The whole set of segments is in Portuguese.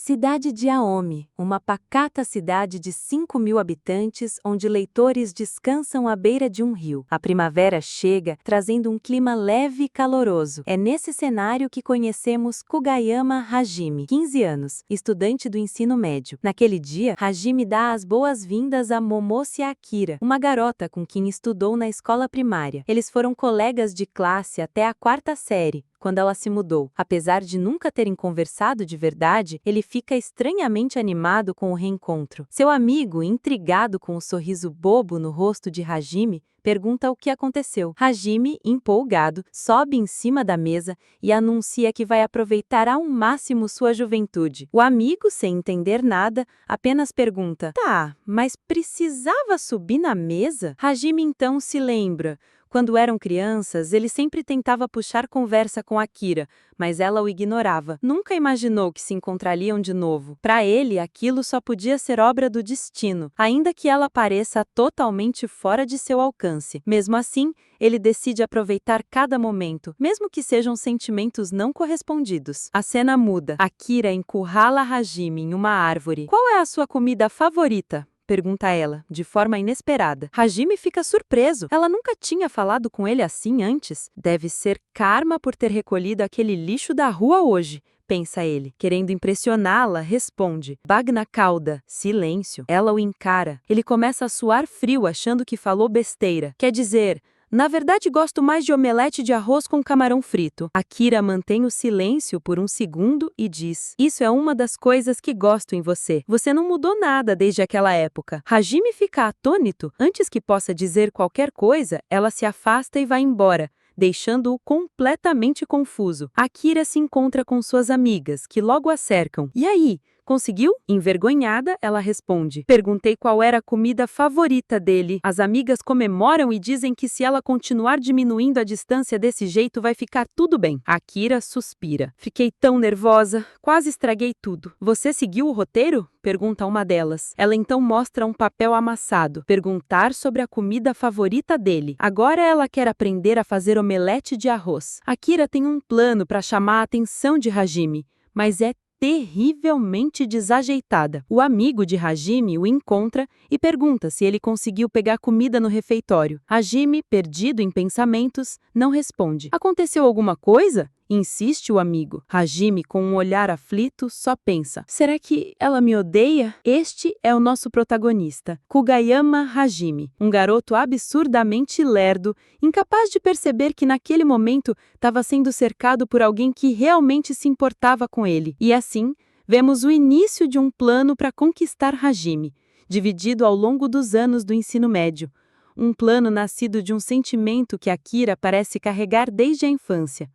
Cidade de Aome, uma pacata cidade de 5.000 habitantes onde leitores descansam à beira de um rio. A primavera chega, trazendo um clima leve e caloroso. É nesse cenário que conhecemos Kugayama Hajime, 15 anos, estudante do ensino médio. Naquele dia, Hajime dá as boas-vindas a Momose Akira, uma garota com quem estudou na escola primária. Eles foram colegas de classe até a 4ª série. Quando ela se mudou. Apesar de nunca terem conversado de verdade, ele fica estranhamente animado com o reencontro. Seu amigo, intrigado com o sorriso bobo no rosto de Hajime, pergunta o que aconteceu. Hajime, empolgado, sobe em cima da mesa e anuncia que vai aproveitar ao máximo sua juventude. O amigo, sem entender nada, apenas pergunta: "Tá, mas precisava subir na mesa?" Hajime então se lembra. Quando eram crianças, ele sempre tentava puxar conversa com Akira, mas ela o ignorava. Nunca imaginou que se encontrariam de novo. Para ele, aquilo só podia ser obra do destino, ainda que ela pareça totalmente fora de seu alcance. Mesmo assim, ele decide aproveitar cada momento, mesmo que sejam sentimentos não correspondidos. A cena muda. Akira encurrala Hajime em uma árvore. "Qual é a sua comida favorita?" pergunta ela, de forma inesperada. Hajime fica surpreso. Ela nunca tinha falado com ele assim antes. Deve ser karma por ter recolhido aquele lixo da rua hoje, pensa ele. Querendo impressioná-la, responde: "Bagna cauda." Silêncio. Ela o encara. Ele começa a suar frio, achando que falou besteira. Quer dizer: "Na verdade, gosto mais de omelete de arroz com camarão frito." Akira mantém o silêncio por um segundo e diz: "Isso é uma das coisas que gosto em você. Você não mudou nada desde aquela época." Hajime fica atônito. Antes que possa dizer qualquer coisa, ela se afasta e vai embora, deixando-o completamente confuso. Akira se encontra com suas amigas, que logo a cercam. "E aí? Conseguiu?" Envergonhada, ela responde: "Perguntei qual era a comida favorita dele." As amigas comemoram e dizem que se ela continuar diminuindo a distância desse jeito, vai ficar tudo bem. Akira suspira. "Fiquei tão nervosa, quase estraguei tudo." "Você seguiu o roteiro?" pergunta uma delas. Ela então mostra um papel amassado. Perguntar sobre a comida favorita dele. Agora ela quer aprender a fazer omelete de arroz. Akira tem um plano para chamar a atenção de Hajime, mas é terrivelmente desajeitada. O amigo de Hajime o encontra e pergunta se ele conseguiu pegar comida no refeitório. Hajime, perdido em pensamentos, não responde. "Aconteceu alguma coisa?" insiste o amigo. Hajime, com um olhar aflito, só pensa: "Será que ela me odeia?" Este é o nosso protagonista, Kugayama Hajime, um garoto absurdamente lerdo, incapaz de perceber que naquele momento estava sendo cercado por alguém que realmente se importava com ele. E assim, vemos o início de um plano para conquistar Hajime, dividido ao longo dos anos do ensino médio. Um plano nascido de um sentimento que Akira parece carregar desde a infância.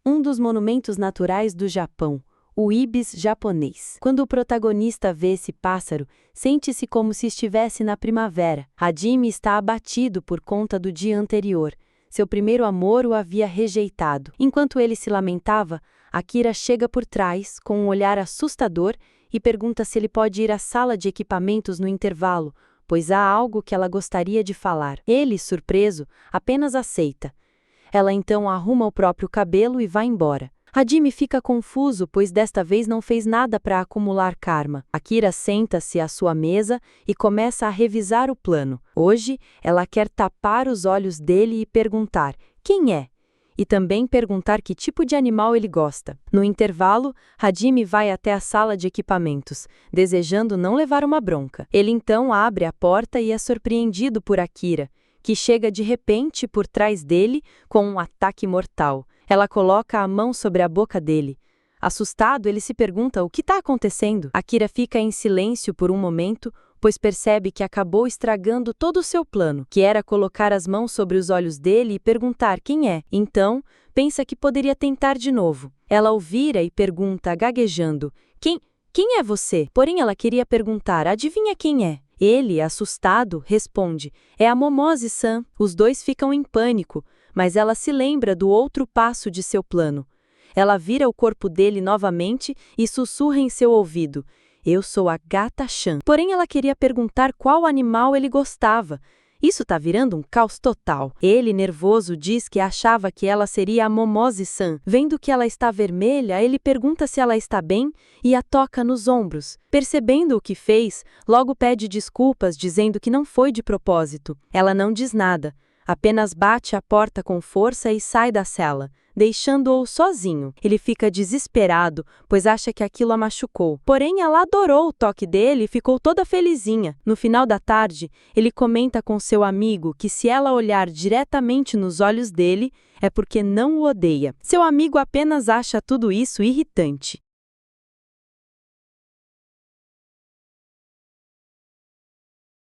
Um dos monumentos naturais do Japão, o ibis japonês. Quando o protagonista vê esse pássaro, sente-se como se estivesse na primavera. Hajime está abatido por conta do dia anterior. Seu primeiro amor o havia rejeitado. Enquanto ele se lamentava, Akira chega por trás, com um olhar assustador, e pergunta se ele pode ir à sala de equipamentos no intervalo, pois há algo que ela gostaria de falar. Ele, surpreso, apenas aceita. Ela então arruma o próprio cabelo e vai embora. Hajime fica confuso, pois desta vez não fez nada para acumular karma. Akira senta-se à sua mesa e começa a revisar o plano. Hoje, ela quer tapar os olhos dele e perguntar: quem é? E também perguntar que tipo de animal ele gosta. No intervalo, Hajime vai até a sala de equipamentos, desejando não levar uma bronca. Ele então abre a porta e é surpreendido por Akira, que chega de repente por trás dele com um ataque mortal. Ela coloca a mão sobre a boca dele. Assustado, ele se pergunta o que está acontecendo. Akira fica em silêncio por um momento, pois percebe que acabou estragando todo o seu plano, que era colocar as mãos sobre os olhos dele e perguntar quem é. Então, pensa que poderia tentar de novo. Ela o vira e pergunta, gaguejando: Quem é você?" Porém, ela queria perguntar: "Adivinha quem é?" Ele, assustado, responde: "É a Momose-san." Os dois ficam em pânico, mas ela se lembra do outro passo de seu plano. Ela vira o corpo dele novamente e sussurra em seu ouvido: "Eu sou a Gata-chan." Porém, ela queria perguntar qual animal ele gostava, Isso tá virando um caos total. Ele, nervoso, diz que achava que ela seria a Momose-san. Vendo que ela está vermelha, ele pergunta se ela está bem e a toca nos ombros. Percebendo o que fez, logo pede desculpas, dizendo que não foi de propósito. Ela não diz nada, apenas bate a porta com força e sai da cela, deixando-o sozinho. Ele fica desesperado, pois acha que aquilo a machucou. Porém, ela adorou o toque dele e ficou toda felizinha. No final da tarde, ele comenta com seu amigo que se ela olhar diretamente nos olhos dele, é porque não o odeia. Seu amigo apenas acha tudo isso irritante.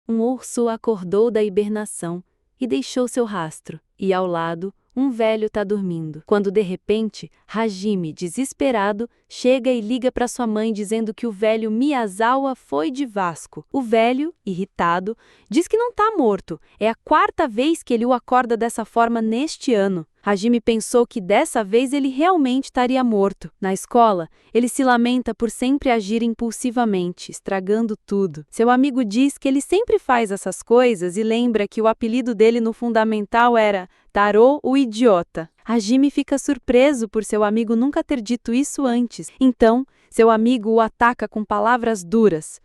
Um urso acordou da hibernação e deixou seu rastro, e ao lado, um velho tá dormindo. Quando de repente, Hajime, desesperado, chega e liga para sua mãe dizendo que o velho Miyazawa foi de Vasco. O velho, irritado, diz que não tá morto. É a 4ª vez que ele o acorda dessa forma neste ano. Hajime pensou que dessa vez ele realmente estaria morto. Na escola, ele se lamenta por sempre agir impulsivamente, estragando tudo. Seu amigo diz que ele sempre faz essas coisas e lembra que o apelido dele no fundamental era Tarô o Idiota. Hajime fica surpreso por seu amigo nunca ter dito isso antes. Então, seu amigo o ataca com palavras duras.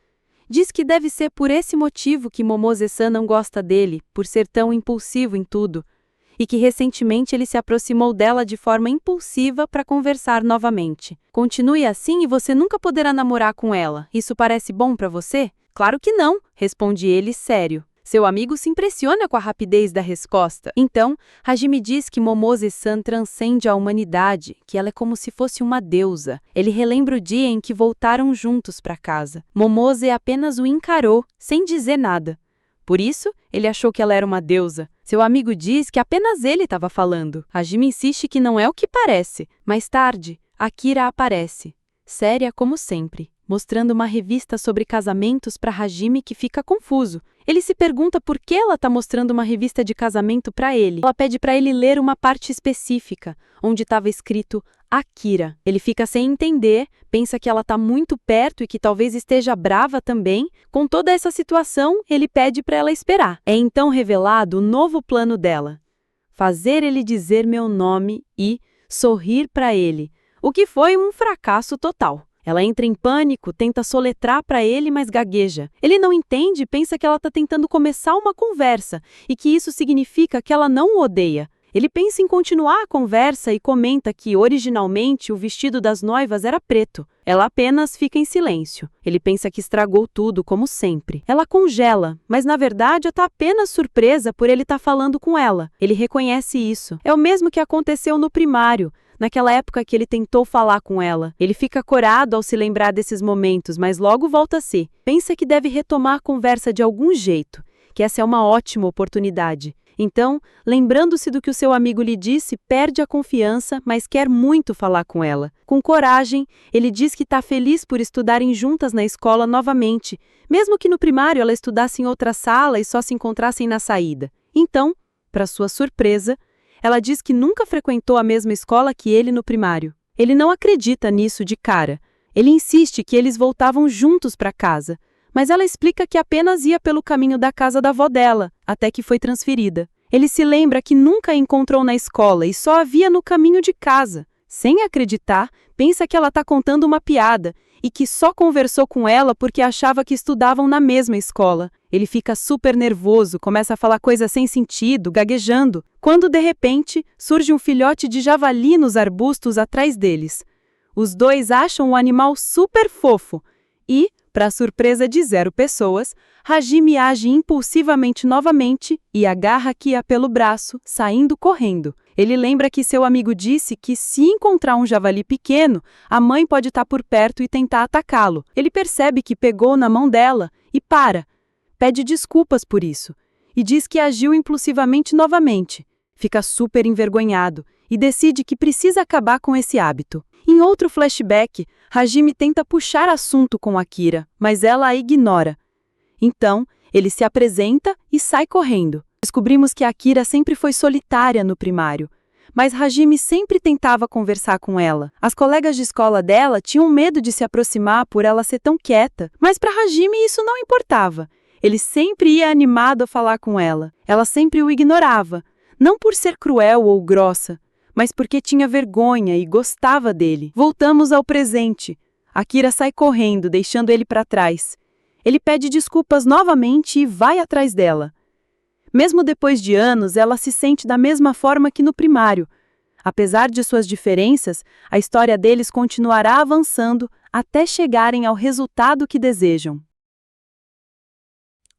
Diz que deve ser por esse motivo que Momose-san não gosta dele, por ser tão impulsivo em tudo, e que recentemente ele se aproximou dela de forma impulsiva para conversar novamente. Continue assim e você nunca poderá namorar com ela. Isso parece bom para você? Claro que não, responde ele sério. Seu amigo se impressiona com a rapidez da resposta. Então, Hajime diz que Momose-san transcende a humanidade, que ela é como se fosse uma deusa. Ele relembra o dia em que voltaram juntos para casa. Momose apenas o encarou, sem dizer nada. Por isso, ele achou que ela era uma deusa. Seu amigo diz que apenas ele estava falando. Hajime insiste que não é o que parece. Mais tarde, Akira aparece, séria como sempre, mostrando uma revista sobre casamentos para Hajime, que fica confuso. Ele se pergunta por que ela está mostrando uma revista de casamento para ele. Ela pede para ele ler uma parte específica, onde estava escrito Akira. Ele fica sem entender, pensa que ela está muito perto e que talvez esteja brava também. Com toda essa situação, ele pede para ela esperar. É então revelado o novo plano dela: fazer ele dizer meu nome e sorrir para ele, o que foi um fracasso total. Ela entra em pânico, tenta soletrar para ele, mas gagueja. Ele não entende e pensa que ela está tentando começar uma conversa e que isso significa que ela não o odeia. Ele pensa em continuar a conversa e comenta que, originalmente, o vestido das noivas era preto. Ela apenas fica em silêncio. Ele pensa que estragou tudo, como sempre. Ela congela, mas na verdade está apenas surpresa por ele estar falando com ela. Ele reconhece isso. É o mesmo que aconteceu no primário, naquela época que ele tentou falar com ela. Ele fica corado ao se lembrar desses momentos, mas logo volta a si. Pensa que deve retomar a conversa de algum jeito, que essa é uma ótima oportunidade. Então, lembrando-se do que o seu amigo lhe disse, perde a confiança, mas quer muito falar com ela. Com coragem, ele diz que está feliz por estudarem juntas na escola novamente, mesmo que no primário ela estudasse em outra sala e só se encontrassem na saída. Então, para sua surpresa, ela diz que nunca frequentou a mesma escola que ele no primário. Ele não acredita nisso de cara. Ele insiste que eles voltavam juntos para casa, mas ela explica que apenas ia pelo caminho da casa da avó dela, até que foi transferida. Ele se lembra que nunca a encontrou na escola e só a via no caminho de casa. Sem acreditar, pensa que ela está contando uma piada e que só conversou com ela porque achava que estudavam na mesma escola. Ele fica super nervoso, começa a falar coisas sem sentido, gaguejando, quando de repente surge um filhote de javali nos arbustos atrás deles. Os dois acham o animal super fofo e, para surpresa de 0 pessoas, Hajime age impulsivamente novamente e agarra Kia pelo braço, saindo correndo. Ele lembra que seu amigo disse que se encontrar um javali pequeno, a mãe pode estar por perto e tentar atacá-lo. Ele percebe que pegou na mão dela e para. Pede desculpas por isso e diz que agiu impulsivamente novamente. Fica super envergonhado e decide que precisa acabar com esse hábito. Em outro flashback, Hajime tenta puxar assunto com Akira, mas ela a ignora. Então, ele se apresenta e sai correndo. Descobrimos que Akira sempre foi solitária no primário, mas Hajime sempre tentava conversar com ela. As colegas de escola dela tinham medo de se aproximar por ela ser tão quieta, mas para Hajime isso não importava. Ele sempre ia animado a falar com ela. Ela sempre o ignorava, não por ser cruel ou grossa, mas porque tinha vergonha e gostava dele. Voltamos ao presente. Akira sai correndo, deixando ele para trás. Ele pede desculpas novamente e vai atrás dela. Mesmo depois de anos, ela se sente da mesma forma que no primário. Apesar de suas diferenças, a história deles continuará avançando até chegarem ao resultado que desejam.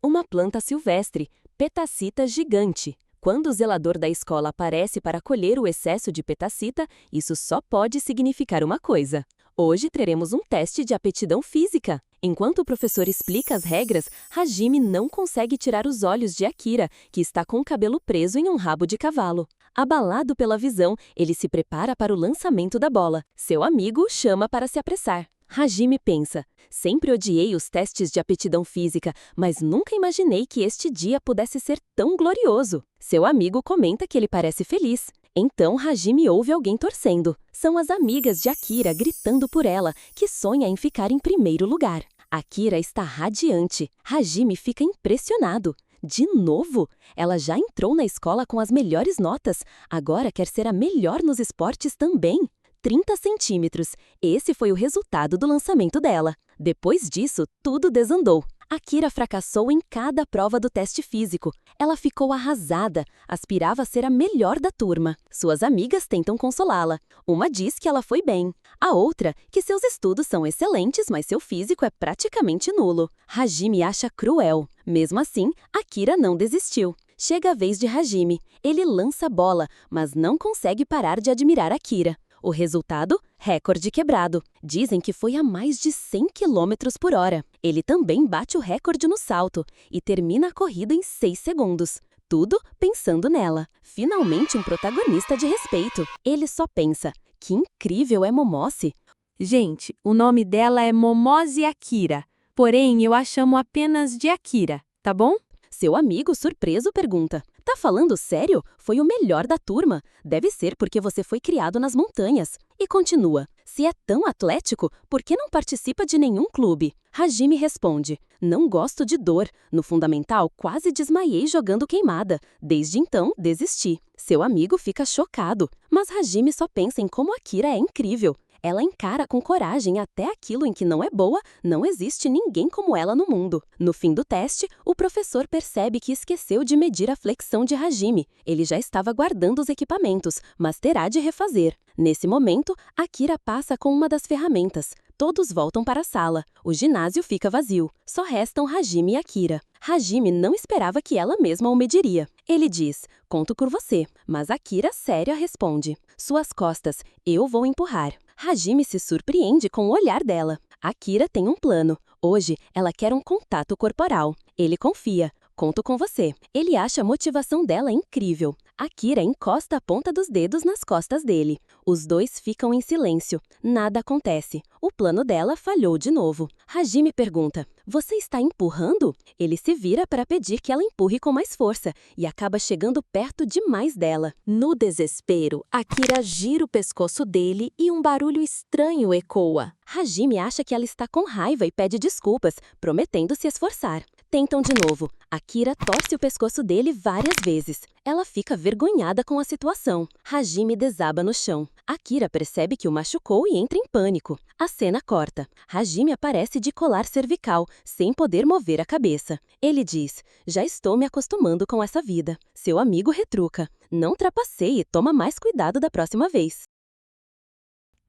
Uma planta silvestre, Petacita gigante. Quando o zelador da escola aparece para colher o excesso de petacita, isso só pode significar uma coisa. Hoje teremos um teste de aptidão física. Enquanto o professor explica as regras, Hajime não consegue tirar os olhos de Akira, que está com o cabelo preso em um rabo de cavalo. Abalado pela visão, ele se prepara para o lançamento da bola. Seu amigo o chama para se apressar. Hajime pensa: sempre odiei os testes de aptidão física, mas nunca imaginei que este dia pudesse ser tão glorioso. Seu amigo comenta que ele parece feliz. Então Hajime ouve alguém torcendo. São as amigas de Akira gritando por ela, que sonha em ficar em primeiro lugar. Akira está radiante. Hajime fica impressionado. De novo? Ela já entrou na escola com as melhores notas. Agora quer ser a melhor nos esportes também. 30 centímetros. Esse foi o resultado do lançamento dela. Depois disso, tudo desandou. Akira fracassou em cada prova do teste físico. Ela ficou arrasada, aspirava a ser a melhor da turma. Suas amigas tentam consolá-la. Uma diz que ela foi bem. A outra, que seus estudos são excelentes, mas seu físico é praticamente nulo. Hajime acha cruel. Mesmo assim, Akira não desistiu. Chega a vez de Hajime. Ele lança a bola, mas não consegue parar de admirar Akira. O resultado? Recorde quebrado. Dizem que foi a mais de 100 km por hora. Ele também bate o recorde no salto e termina a corrida em 6 segundos. Tudo pensando nela. Finalmente um protagonista de respeito. Ele só pensa: que incrível é Momose. Gente, o nome dela é Momose Akira, porém eu a chamo apenas de Akira, tá bom? Seu amigo, surpreso, pergunta: tá falando sério? Foi o melhor da turma. Deve ser porque você foi criado nas montanhas. E continua: se é tão atlético, por que não participa de nenhum clube? Hajime responde: não gosto de dor. No fundamental, quase desmaiei jogando queimada. Desde então, desisti. Seu amigo fica chocado, mas Hajime só pensa em como Akira é incrível. Ela encara com coragem até aquilo em que não é boa, não existe ninguém como ela no mundo. No fim do teste, o professor percebe que esqueceu de medir a flexão de Hajime. Ele já estava guardando os equipamentos, mas terá de refazer. Nesse momento, Akira passa com uma das ferramentas. Todos voltam para a sala. O ginásio fica vazio. Só restam Hajime e Akira. Hajime não esperava que ela mesma o mediria. Ele diz: conto por você. Mas Akira, séria, responde: suas costas, eu vou empurrar. Hajime se surpreende com o olhar dela. Akira tem um plano. Hoje, ela quer um contato corporal. Ele confia. Conto com você. Ele acha a motivação dela incrível. Akira encosta a ponta dos dedos nas costas dele. Os dois ficam em silêncio. Nada acontece. O plano dela falhou de novo. Hajime pergunta: você está empurrando? Ele se vira para pedir que ela empurre com mais força e acaba chegando perto demais dela. No desespero, Akira gira o pescoço dele e um barulho estranho ecoa. Hajime acha que ela está com raiva e pede desculpas, prometendo se esforçar. Tentam de novo. Akira torce o pescoço dele várias vezes. Ela fica vergonhada com a situação. Hajime desaba no chão. Akira percebe que o machucou e entra em pânico. A cena corta. Hajime aparece de colar cervical, sem poder mover a cabeça. Ele diz: já estou me acostumando com essa vida. Seu amigo retruca: não trapaceie, toma mais cuidado da próxima vez.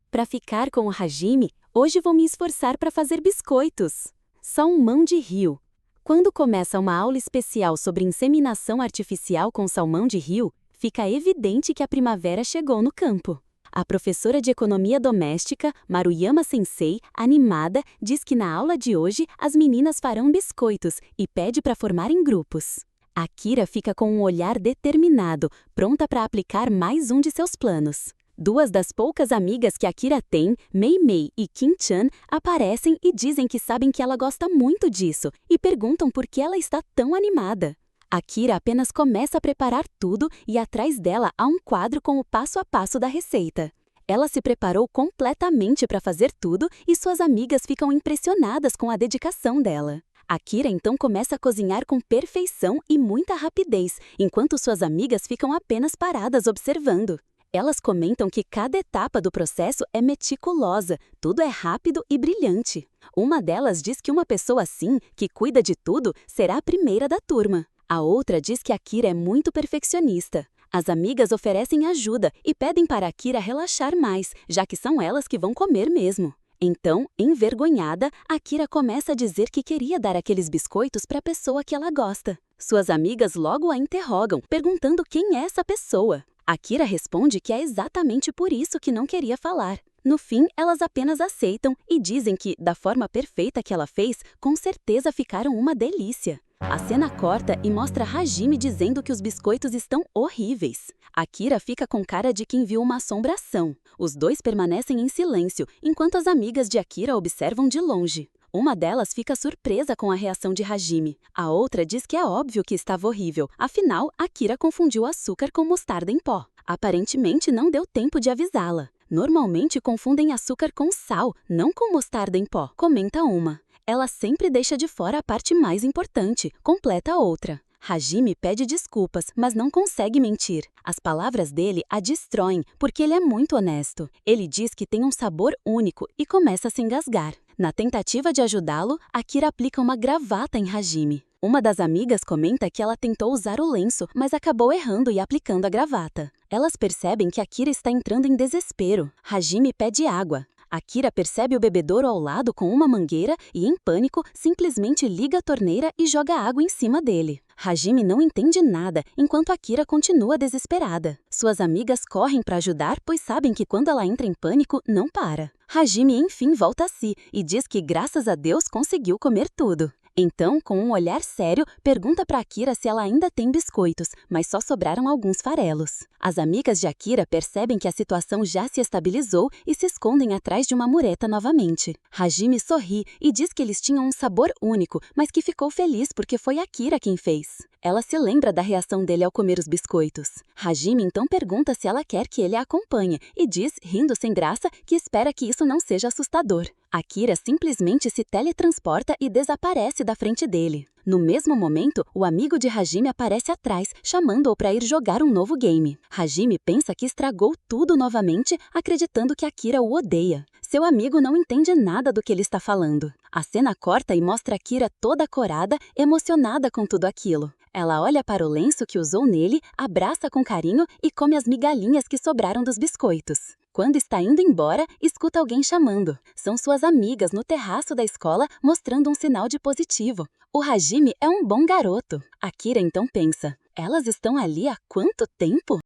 Para ficar com o Hajime, hoje vou me esforçar para fazer biscoitos. Salmão de rio. Quando começa uma aula especial sobre inseminação artificial com salmão de rio, fica evidente que a primavera chegou no campo. A professora de economia doméstica, Maruyama Sensei, animada, diz que na aula de hoje as meninas farão biscoitos e pede para formar em grupos. Akira fica com um olhar determinado, pronta para aplicar mais um de seus planos. Duas das poucas amigas que Akira tem, Mei Mei e Kim-chan, aparecem e dizem que sabem que ela gosta muito disso e perguntam por que ela está tão animada. Akira apenas começa a preparar tudo e atrás dela há um quadro com o passo a passo da receita. Ela se preparou completamente para fazer tudo e suas amigas ficam impressionadas com a dedicação dela. Akira então começa a cozinhar com perfeição e muita rapidez, enquanto suas amigas ficam apenas paradas observando. Elas comentam que cada etapa do processo é meticulosa, tudo é rápido e brilhante. Uma delas diz que uma pessoa assim, que cuida de tudo, será a primeira da turma. A outra diz que Akira é muito perfeccionista. As amigas oferecem ajuda e pedem para Akira relaxar mais, já que são elas que vão comer mesmo. Então, envergonhada, Akira começa a dizer que queria dar aqueles biscoitos para a pessoa que ela gosta. Suas amigas logo a interrogam, perguntando quem é essa pessoa. Akira responde que é exatamente por isso que não queria falar. No fim, elas apenas aceitam e dizem que, da forma perfeita que ela fez, com certeza ficaram uma delícia. A cena corta e mostra Hajime dizendo que os biscoitos estão horríveis. Akira fica com cara de quem viu uma assombração. Os dois permanecem em silêncio, enquanto as amigas de Akira observam de longe. Uma delas fica surpresa com a reação de Hajime. A outra diz que é óbvio que estava horrível, afinal, Akira confundiu açúcar com mostarda em pó. Aparentemente não deu tempo de avisá-la. Normalmente confundem açúcar com sal, não com mostarda em pó, comenta uma. Ela sempre deixa de fora a parte mais importante, completa a outra. Hajime pede desculpas, mas não consegue mentir. As palavras dele a destroem, porque ele é muito honesto. Ele diz que tem um sabor único e começa a se engasgar. Na tentativa de ajudá-lo, Akira aplica uma gravata em Hajime. Uma das amigas comenta que ela tentou usar o lenço, mas acabou errando e aplicando a gravata. Elas percebem que Akira está entrando em desespero. Hajime pede água. Akira percebe o bebedouro ao lado com uma mangueira e, em pânico, simplesmente liga a torneira e joga água em cima dele. Hajime não entende nada, enquanto Akira continua desesperada. Suas amigas correm para ajudar, pois sabem que quando ela entra em pânico, não para. Hajime enfim volta a si e diz que graças a Deus conseguiu comer tudo. Então, com um olhar sério, pergunta para Akira se ela ainda tem biscoitos, mas só sobraram alguns farelos. As amigas de Akira percebem que a situação já se estabilizou e se escondem atrás de uma mureta novamente. Hajime sorri e diz que eles tinham um sabor único, mas que ficou feliz porque foi Akira quem fez. Ela se lembra da reação dele ao comer os biscoitos. Hajime então pergunta se ela quer que ele a acompanhe e diz, rindo sem graça, que espera que isso não seja assustador. Akira simplesmente se teletransporta e desaparece da frente dele. No mesmo momento, o amigo de Hajime aparece atrás, chamando-o para ir jogar um novo game. Hajime pensa que estragou tudo novamente, acreditando que Akira o odeia. Seu amigo não entende nada do que ele está falando. A cena corta e mostra Akira toda corada, emocionada com tudo aquilo. Ela olha para o lenço que usou nele, abraça com carinho e come as migalhinhas que sobraram dos biscoitos. Quando está indo embora, escuta alguém chamando. São suas amigas no terraço da escola mostrando um sinal de positivo. O Hajime é um bom garoto. Akira então pensa, elas estão ali há quanto tempo?